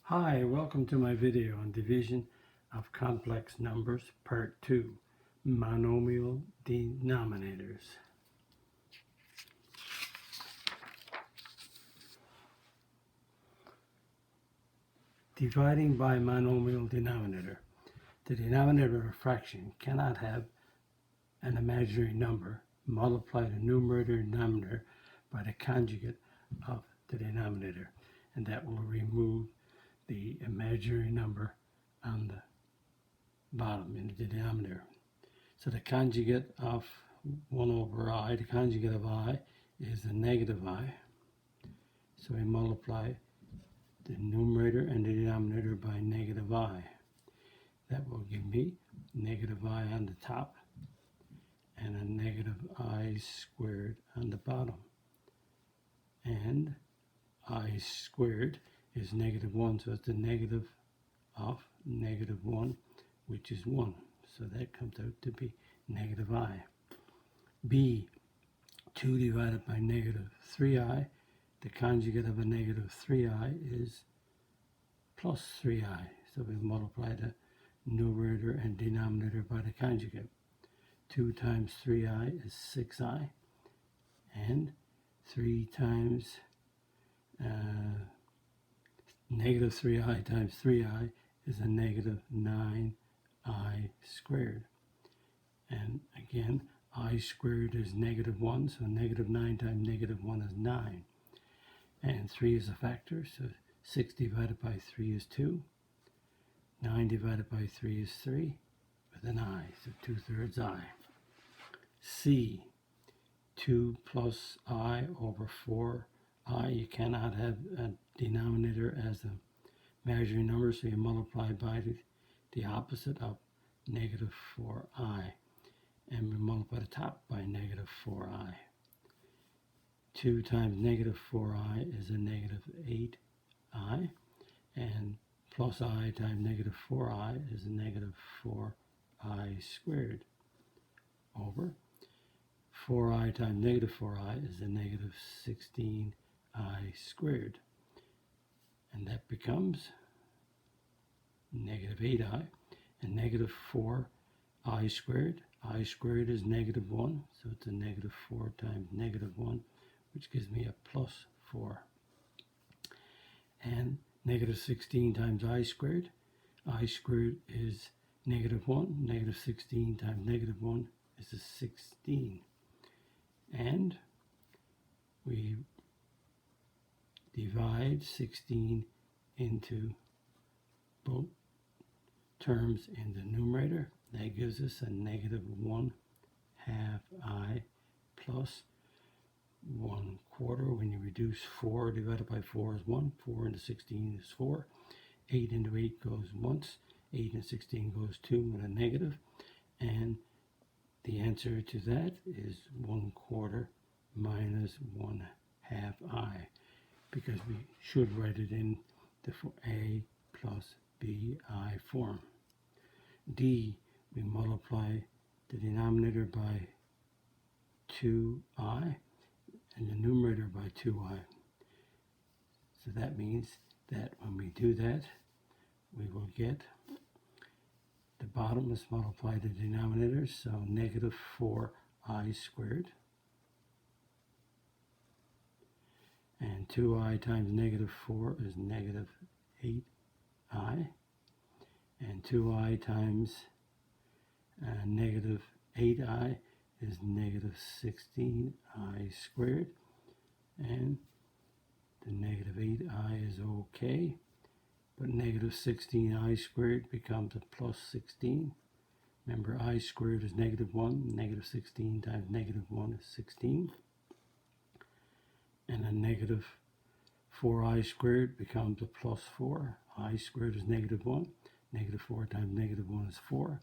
Hi, welcome to my video on division of complex numbers, part 2, monomial denominators. Dividing by monomial denominator. The denominator of a fraction cannot have an imaginary number multiply the numerator and denominator by the conjugate of the denominator, and that will remove the imaginary number on the bottom in the denominator. So the conjugate of 1 over I, the conjugate of I is a negative I. So we multiply the numerator and the denominator by negative I. That will give me negative I on the top and a negative I squared on the bottom. And I squared is negative 1, so it's the negative of negative 1, which is 1. So that comes out to be negative I. B, 2 divided by negative 3i. The conjugate of a negative 3i is plus 3i. So we multiply the numerator and denominator by the conjugate. 2 times 3i is 6i. And 3 times negative 3i times 3i is a negative 9i squared. And again, I squared is negative 1, so negative 9 times negative 1 is 9. And 3 is a factor, so 6 divided by 3 is 2. 9 divided by 3 is 3, with an I, so 2/3 I. C, 2 plus I over 4i. You cannot have a denominator as a imaginary number, so you multiply by the opposite of negative 4i. And we multiply the top by negative 4i. 2 times negative 4i is a negative 8i. And plus I times negative 4i is a negative 4i squared. Over 4i times negative 4i is a negative 16i squared. And that becomes negative 8i. And negative 4i squared. I squared is negative 1, so it's a negative 4 times negative 1, which gives me a plus 4. And negative 16 times I squared is negative 1. Negative 16 times negative 1 is a 16. And we divide 16 into both terms in the numerator. That gives us a negative 1/2 I plus 1/4. When you reduce 4 divided by 4 is 1. 4 into 16 is 4. 8 into 8 goes once. 8 into 16 goes 2 with a negative. And the answer to that is 1/4 minus 1/2 I, because we should write it in the A plus BI form. D, we multiply the denominator by 2i and the numerator by 2i. So that means that when we do that, we will get the bottom is multiply the denominator, so negative 4i squared. And 2i times negative 4 is negative 8i. And 2i times negative 8i is negative 16i squared. And the negative 8i is okay. But negative 16i squared becomes a plus 16. Remember, I squared is negative 1. Negative 16 times negative 1 is 16. And a negative 4i squared becomes a plus 4. I squared is negative 1. Negative 4 times negative 1 is 4.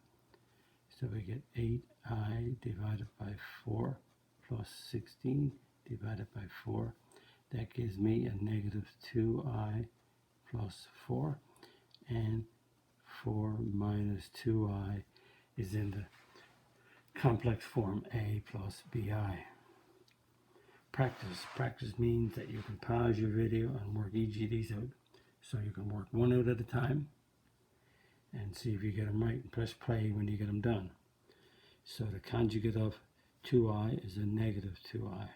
So we get 8i divided by 4 plus 16 divided by 4. That gives me a negative 2i plus 4. And 4 minus 2i is in the complex form A plus BI. Practice. Practice means that you can pause your video and work each of these out So you can work one out at a time and see if you get them right, and press play when you get them done. So the conjugate of 2i is a negative 2i.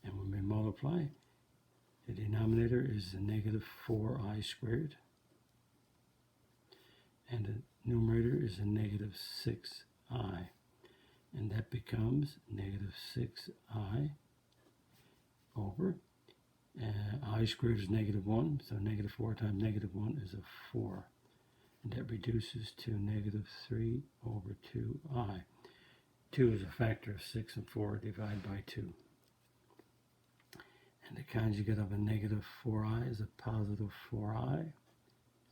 And when we multiply, the denominator is a negative 4i squared. And the numerator is a negative 6i. And that becomes negative 6i over, I squared is negative 1, so negative 4 times negative 1 is a 4. And that reduces to negative 3 over 2i. 2 is a factor of 6 and 4 divided by 2. And the conjugate of a negative 4i is a positive 4i.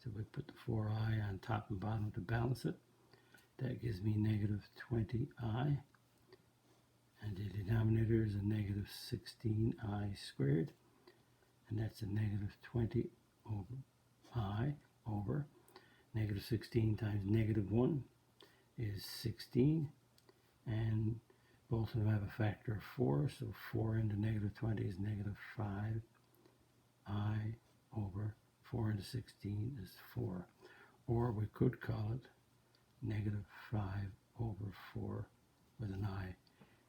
So we put the 4i on top and bottom to balance it. That gives me negative 20i. And the denominator is a negative 16i squared. And that's a negative 20 over I over negative 16 times negative 1 is 16. And both of them have a factor of 4. So 4 into negative 20 is negative 5i over 4 into 16 is 4. Or we could call it negative 5 over 4 with an I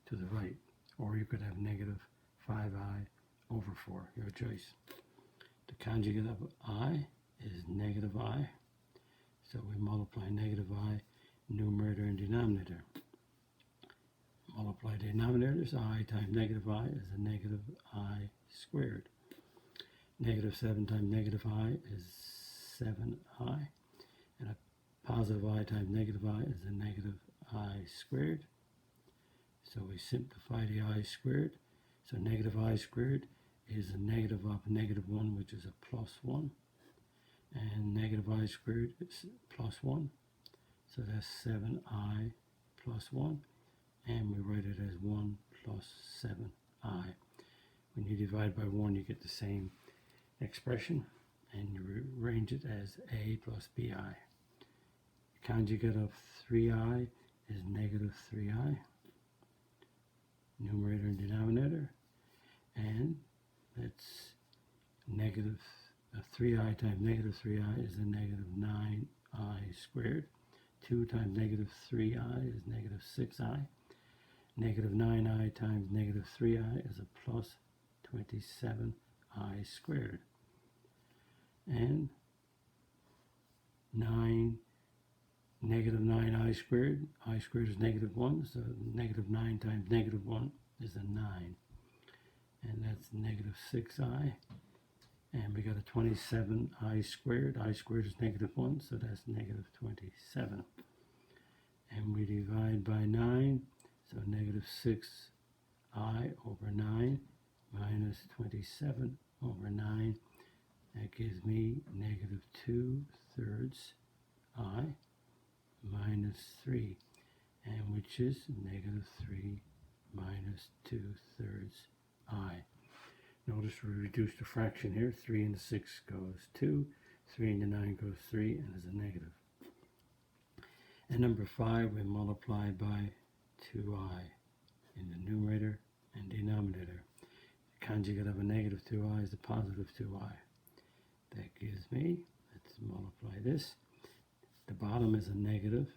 to the right. Or you could have negative 5i over 4, your choice. The conjugate of I is negative I. So we multiply negative I, numerator and denominator. Multiply denominators, I times negative I is a negative I squared. Negative 7 times negative I is 7i. And a positive I times negative I is a negative I squared. So we simplify the I squared. So negative I squared is a negative of negative 1, which is a plus 1. And negative I squared is plus 1. So that's 7i plus 1. And we write it as 1 plus 7i. When you divide by 1, you get the same expression. And you rearrange it as a plus bi. The conjugate of 3i is negative 3i. Numerator and denominator. And that's negative 3i times negative 3i is a negative 9i squared. 2 times negative 3i is negative 6i. Negative 9i times negative 3i is a plus 27i squared. And negative 9i squared, I squared is negative 1, so negative 9 times negative 1 is a 9. And that's negative 6i. And we got a 27i squared. I squared is negative 1, so that's negative 27. And we divide by 9, so negative 6i over 9 minus 27 over 9. That gives me negative 2/3 I minus 3, and which is negative 3 minus 2/3 I. Notice we reduced the fraction here. 3 into 6 goes 2, 3 into 9 goes 3, and is a negative. And number 5, we multiply by 2i in the numerator and denominator. The conjugate of a negative 2i is a positive 2i. That gives me, let's multiply this. The bottom is a negative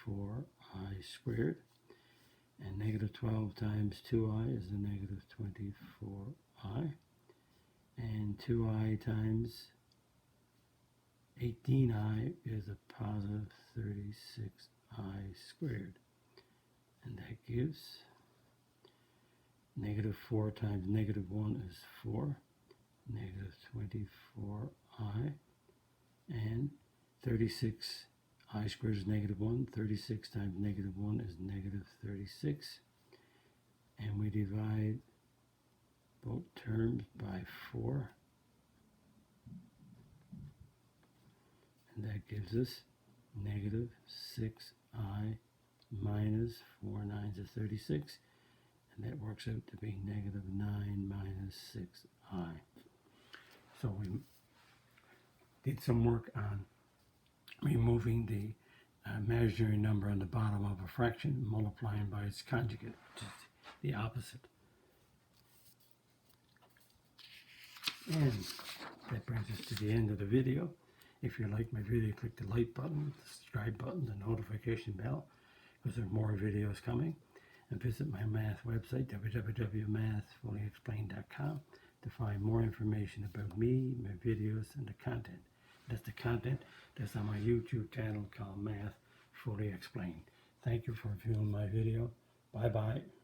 4i squared. And negative 12 times 2i is a negative 24i. And 2i times 18i is a positive 36i squared. And that gives negative 4 times negative 1 is 4. Negative 24i. And 36i squared is negative 1. 36 times negative 1 is negative 36. And we divide both terms by 4. And that gives us negative 6i minus 4 9s is 36. And that works out to be negative 9 minus 6i. So we did some work on removing the imaginary number on the bottom of a fraction, multiplying by its conjugate, which is the opposite. And that brings us to the end of the video. If you like my video, click the like button, the subscribe button, the notification bell, because there are more videos coming. And visit my math website, www.mathfullyexplained.com, to find more information about me, my videos, and the content. That's the content that's on my YouTube channel called Math Fully Explained. Thank you for viewing my video. Bye-bye.